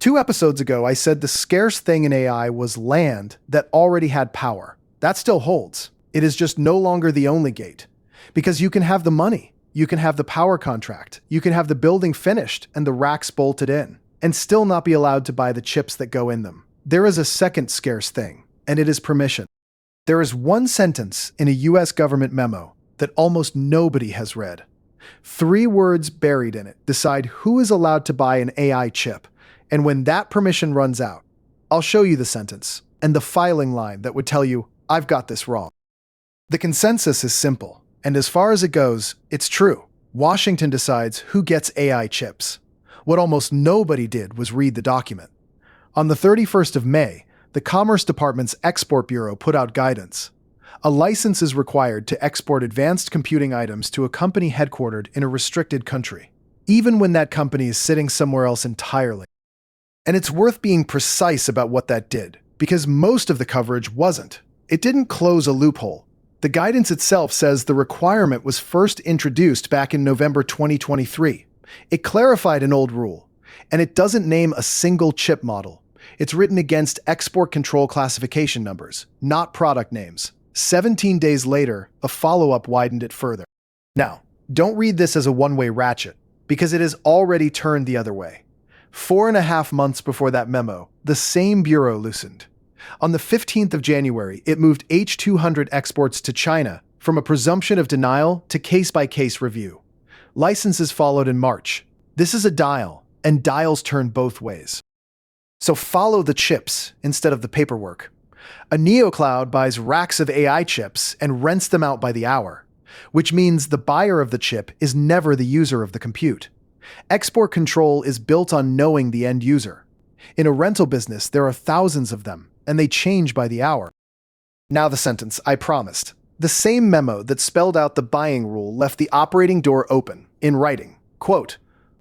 2 episodes ago, I said the scarce thing in AI was land that already had power. That still holds. It is just no longer the only gate. Because you can have the money, you can have the power contract, you can have the building finished and the racks bolted in, and still not be allowed to buy the chips that go in them. There is a second scarce thing, and it is permission. There is one sentence in a US government memo that almost nobody has read. 3 words buried in it decide who is allowed to buy an AI chip. And when that permission runs out, I'll show you the sentence and the filing line that would tell you, I've got this wrong. The consensus is simple, and as far as it goes, it's true. Washington decides who gets AI chips. What almost nobody did was read the document. On the 31st of May, the Commerce Department's Export Bureau put out guidance. A license is required to export advanced computing items to a company headquartered in a restricted country, even when that company is sitting somewhere else entirely. And it's worth being precise about what that did, because most of the coverage wasn't. It didn't close a loophole. The guidance itself says the requirement was first introduced back in November 2023. It clarified an old rule, and it doesn't name a single chip model. It's written against export control classification numbers, not product names. 17 days later, a follow-up widened it further. Now, don't read this as a one-way ratchet, because it has already turned the other way. 4.5 months before that memo, the same bureau loosened. On the 15th of January, it moved H200 exports to China from a presumption of denial to case-by-case review. Licenses followed in March. This is a dial, and dials turn both ways. So follow the chips instead of the paperwork. A neocloud buys racks of AI chips and rents them out by the hour, which means the buyer of the chip is never the user of the compute. Export control is built on knowing the end user. In a rental business, there are thousands of them, and they change by the hour. Now the sentence I promised. The same memo that spelled out the buying rule left the operating door open, in writing. Quote,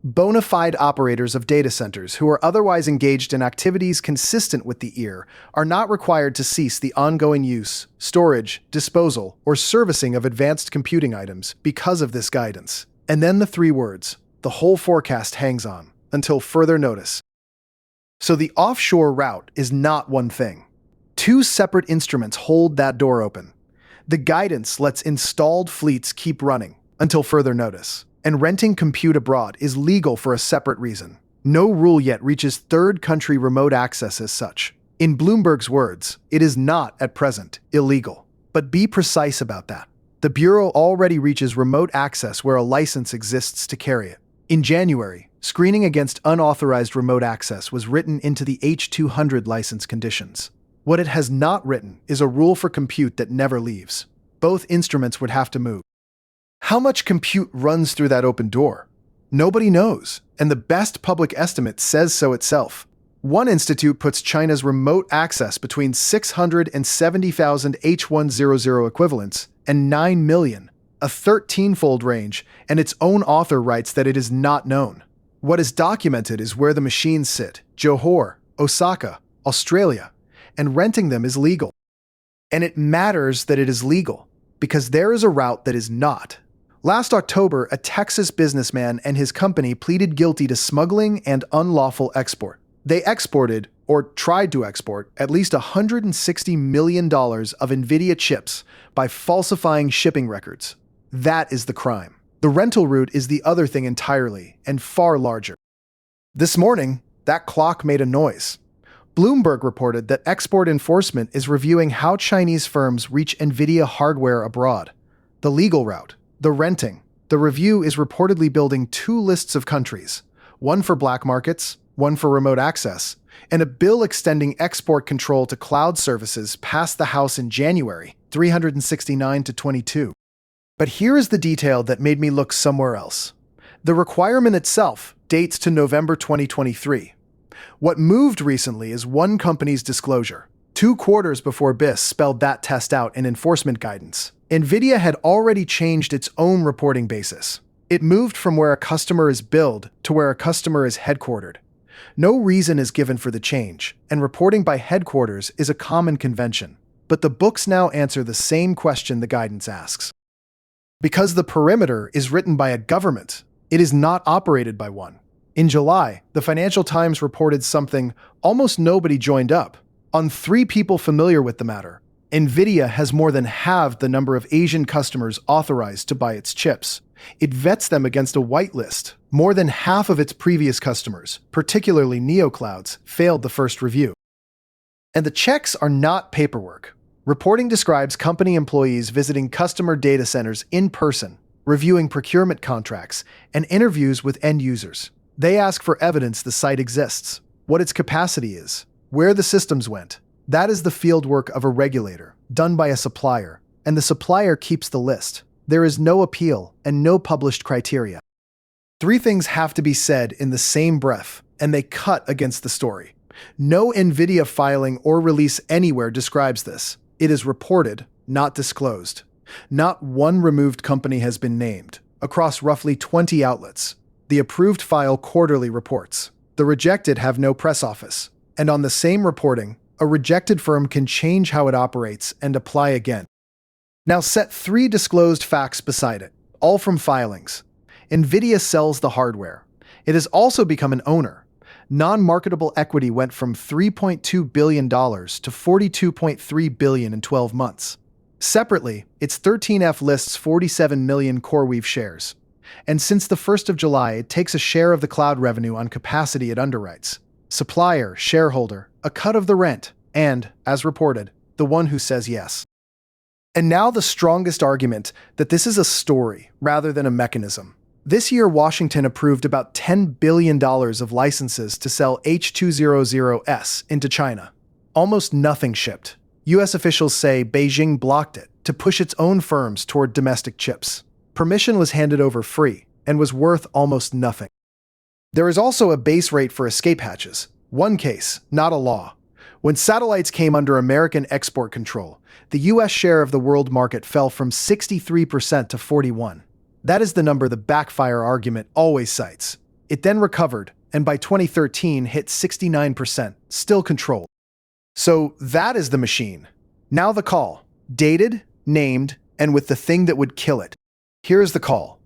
bona fide operators of data centers who are otherwise engaged in activities consistent with the EAR are not required to cease the ongoing use, storage, disposal, or servicing of advanced computing items because of this guidance. And then the 3 words. The whole forecast hangs on, until further notice. So the offshore route is not one thing. 2 separate instruments hold that door open. The guidance lets installed fleets keep running, until further notice. And renting compute abroad is legal for a separate reason. No rule yet reaches third country remote access as such. In Bloomberg's words, it is not, at present, illegal. But be precise about that. The Bureau already reaches remote access where a license exists to carry it. In January, screening against unauthorized remote access was written into the H200 license conditions. What it has not written is a rule for compute that never leaves. Both instruments would have to move. How much compute runs through that open door? Nobody knows, and the best public estimate says so itself. One institute puts China's remote access between 670,000 H100 equivalents and 9 million, a 13-fold range, and its own author writes that it is not known. What is documented is where the machines sit, Johor, Osaka, Australia, and renting them is legal. And it matters that it is legal, because there is a route that is not. Last October, a Texas businessman and his company pleaded guilty to smuggling and unlawful export. They exported, or tried to export, at least $160 million of Nvidia chips by falsifying shipping records. That is the crime. The rental route is the other thing entirely, and far larger. This morning, that clock made a noise. Bloomberg reported that export enforcement is reviewing how Chinese firms reach Nvidia hardware abroad. The legal route, the renting. The review is reportedly building 2 lists of countries, one for black markets, one for remote access, and a bill extending export control to cloud services passed the House in January, 369 to 22. But here is the detail that made me look somewhere else. The requirement itself dates to November 2023. What moved recently is one company's disclosure. 2 quarters before BIS spelled that test out in enforcement guidance. Nvidia had already changed its own reporting basis. It moved from where a customer is billed to where a customer is headquartered. No reason is given for the change, and reporting by headquarters is a common convention. But the books now answer the same question the guidance asks. Because the perimeter is written by a government, it is not operated by one. In July, the Financial Times reported something almost nobody joined up. On 3 people familiar with the matter, Nvidia has more than halved the number of Asian customers authorized to buy its chips. It vets them against a whitelist. More than half of its previous customers, particularly neoclouds, failed the first review. And the checks are not paperwork. Reporting describes company employees visiting customer data centers in person, reviewing procurement contracts, and interviews with end users. They ask for evidence the site exists, what its capacity is, where the systems went. That is the fieldwork of a regulator, done by a supplier, and the supplier keeps the list. There is no appeal and no published criteria. 3 things have to be said in the same breath, and they cut against the story. No Nvidia filing or release anywhere describes this. It is reported, not disclosed. Not one removed company has been named, across roughly 20 outlets. The approved file quarterly reports. The rejected have no press office. And on the same reporting, a rejected firm can change how it operates and apply again. Now set 3 disclosed facts beside it, all from filings. Nvidia sells the hardware. It has also become an owner. Non-marketable equity went from $3.2 billion to $42.3 billion in 12 months. Separately, its 13F lists 47 million CoreWeave shares. And since the 1st of July, it takes a share of the cloud revenue on capacity it underwrites. Supplier, shareholder, a cut of the rent, and, as reported, the one who says yes. And now the strongest argument that this is a story rather than a mechanism. This year, Washington approved about $10 billion of licenses to sell H200S into China. Almost nothing shipped. US officials say Beijing blocked it to push its own firms toward domestic chips. Permission was handed over free and was worth almost nothing. There is also a base rate for escape hatches. One case, not a law. When satellites came under American export control, the US share of the world market fell from 63% to 41%. That is the number the backfire argument always cites. It then recovered, and by 2013 hit 69%, still controlled. So that is the machine. Now the call. Dated, named, and with the thing that would kill it. Here's the call.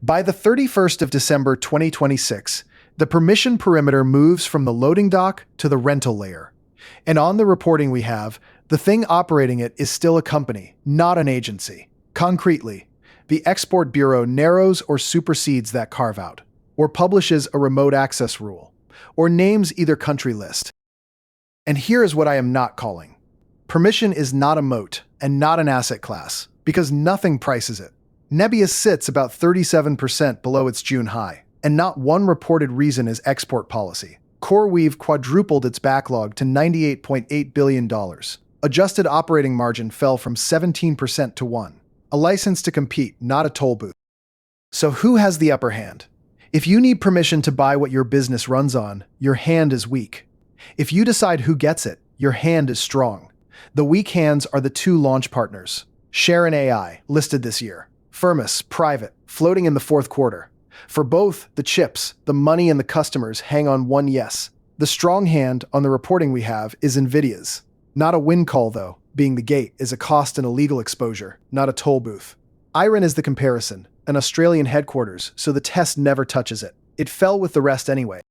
By the 31st of December 2026, the permission perimeter moves from the loading dock to the rental layer. And on the reporting we have, the thing operating it is still a company, not an agency. Concretely, the Export Bureau narrows or supersedes that carve-out, or publishes a remote access rule, or names either country list. And here is what I am not calling. Permission is not a moat and not an asset class, because nothing prices it. Nvidia sits about 37% below its June high, and not one reported reason is export policy. CoreWeave quadrupled its backlog to $98.8 billion. Adjusted operating margin fell from 17% to 1%. A license to compete, not a toll booth. So who has the upper hand? If you need permission to buy what your business runs on, your hand is weak. If you decide who gets it, your hand is strong. The weak hands are the 2 launch partners. Share and AI, listed this year. Firmus, private, floating in the 4th quarter. For both, the chips, the money, and the customers hang on one yes. The strong hand on the reporting we have is Nvidia's. Not a win call, though, being the gate is a cost and a legal exposure, not a toll booth. Iron is the comparison, an Australian headquarters, so the test never touches it. It fell with the rest anyway.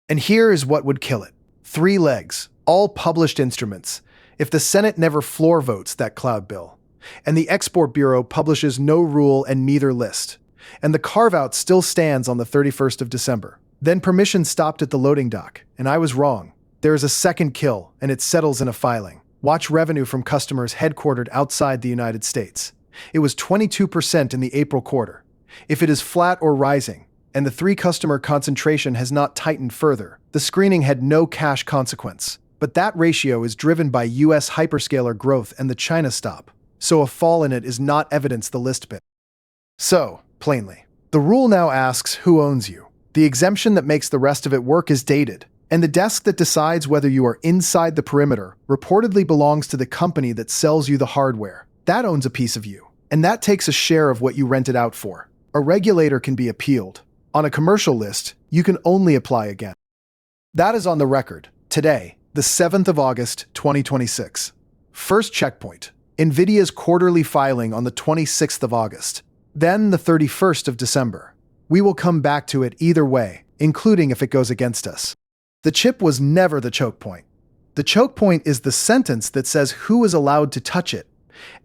And here is what would kill it. 3 legs, all published instruments. If the Senate never floor votes that cloud bill, and the Export Bureau publishes no rule and neither list, and the carve-out still stands on the 31st of December, then permission stopped at the loading dock, and I was wrong. There is a second kill, and it settles in a filing. Watch revenue from customers headquartered outside the United States. It was 22% in the April quarter. If it is flat or rising, and the 3 customer concentration has not tightened further, the screening had no cash consequence. But that ratio is driven by US hyperscaler growth and the China stop, so a fall in it is not evidence the list bit. So, plainly, the rule now asks who owns you. The exemption that makes the rest of it work is dated, and the desk that decides whether you are inside the perimeter reportedly belongs to the company that sells you the hardware. That owns a piece of you, and that takes a share of what you rent it out for. A regulator can be appealed. On a commercial list, you can only apply again. That is on the record, today, the 7th of August, 2026. First checkpoint, Nvidia's quarterly filing on the 26th of August. Then the 31st of December. We will come back to it either way, including if it goes against us. The chip was never the choke point. The choke point is the sentence that says who is allowed to touch it.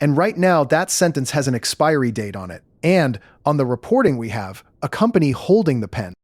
And right now, that sentence has an expiry date on it. And on the reporting we have, a company holding the pen.